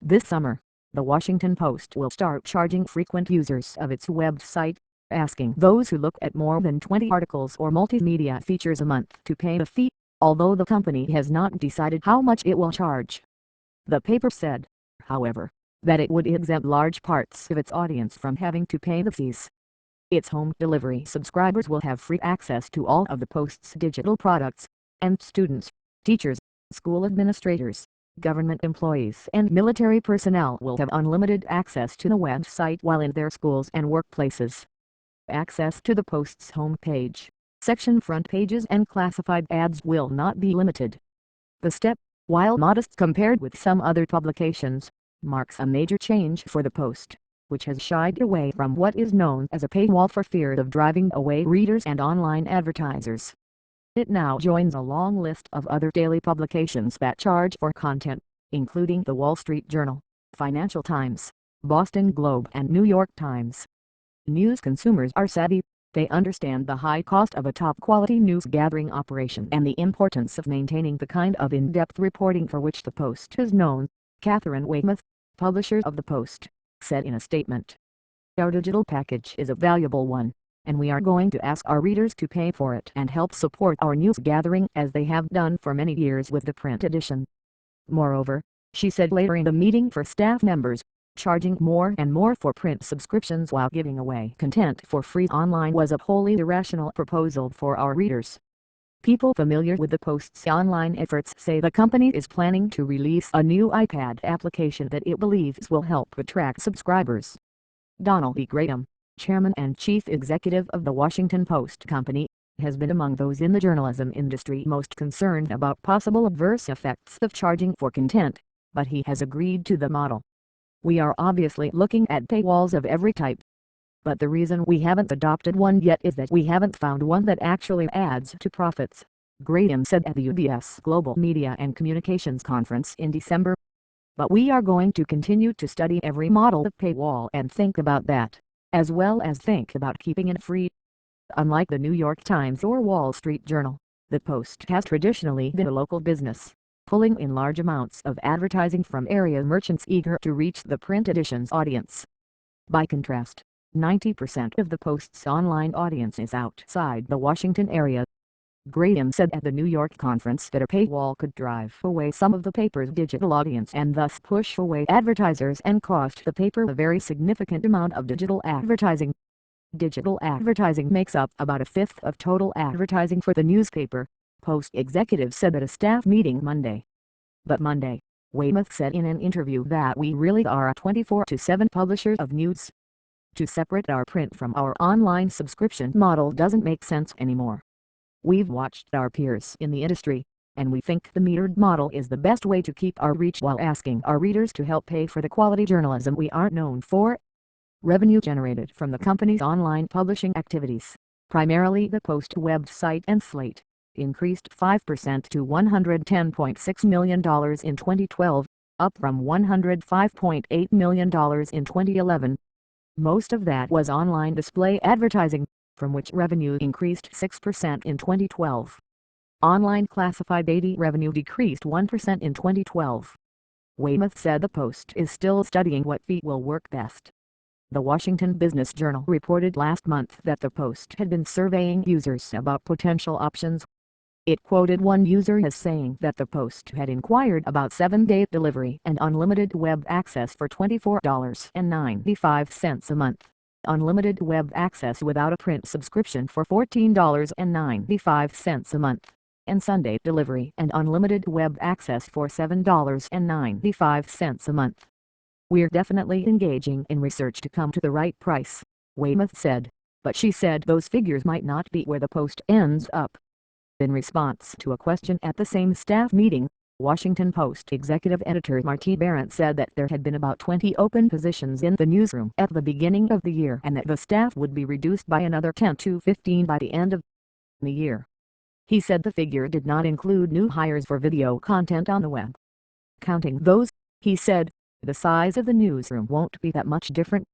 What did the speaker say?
This summer, the Washington Post will start charging frequent users of its website, asking those who look at more than 20 articles or multimedia features a month to pay a fee, although the company has not decided how much it will charge. The paper said, however, that it would exempt large parts of its audience from having to pay the fees. Its home delivery subscribers will have free access to all of the Post's digital products, and students, teachers, school administrators, government employees and military personnel will have unlimited access to the website while in their schools and workplaces. Access to the Post's homepage, section front pages and classified ads will not be limited. The step, while modest compared with some other publications, marks a major change for the Post, which has shied away from what is known as a paywall for fear of driving away readers and online advertisers. It now joins a long list of other daily publications that charge for content, including The Wall Street Journal, Financial Times, Boston Globe and New York Times. News consumers are savvy. They understand the high cost of a top-quality news-gathering operation and the importance of maintaining the kind of in-depth reporting for which the Post is known, Catherine Weymouth, publisher of the Post, said in a statement. Our digital package is a valuable one, and we are going to ask our readers to pay for it and help support our news gathering as they have done for many years with the print edition. Moreover, she said later in the meeting, for staff members, charging more and more for print subscriptions while giving away content for free online was a wholly irrational proposal for our readers. People familiar with the Post's online efforts say the company is planning to release a new iPad application that it believes will help attract subscribers. Donald E. Graham, chairman and chief executive of the Washington Post Company, has been among those in the journalism industry most concerned about possible adverse effects of charging for content, but he has agreed to the model. We are obviously looking at paywalls of every type. But the reason we haven't adopted one yet is that we haven't found one that actually adds to profits, Graham said at the UBS Global Media and Communications Conference in December. But we are going to continue to study every model of paywall and think about that, as well as think about keeping it free. Unlike the New York Times or Wall Street Journal, the Post has traditionally been a local business, pulling in large amounts of advertising from area merchants eager to reach the print edition's audience. By contrast, 90% of the Post's online audience is outside the Washington area. Graham said at the New York conference that a paywall could drive away some of the paper's digital audience and thus push away advertisers and cost the paper a very significant amount of digital advertising. Digital advertising makes up about a fifth of total advertising for the newspaper, Post executives said at a staff meeting Monday. But Monday, Weymouth said in an interview that we really are a 24/7 publisher of news. To separate our print from our online subscription model doesn't make sense anymore. We've watched our peers in the industry, and we think the metered model is the best way to keep our reach while asking our readers to help pay for the quality journalism we aren't known for. Revenue generated from the company's online publishing activities, primarily the Post website and Slate, increased 5% to $110.6 million in 2012, up from $105.8 million in 2011. Most of that was online display advertising, from which revenue increased 6% in 2012. Online classified ad revenue decreased 1% in 2012. Weymouth said the Post is still studying what fee will work best. The Washington Business Journal reported last month that the Post had been surveying users about potential options. It quoted one user as saying that the Post had inquired about 7-day delivery and unlimited web access for $24.95 a month, unlimited web access without a print subscription for $14.95 a month, and Sunday delivery and unlimited web access for $7.95 a month. We're definitely engaging in research to come to the right price, Weymouth said, but she said those figures might not be where the Post ends up. In response to a question at the same staff meeting, Washington Post executive editor Marty Barrett said that there had been about 20 open positions in the newsroom at the beginning of the year and that the staff would be reduced by another 10 to 15 by the end of the year. He said the figure did not include new hires for video content on the web. Counting those, he said, the size of the newsroom won't be that much different.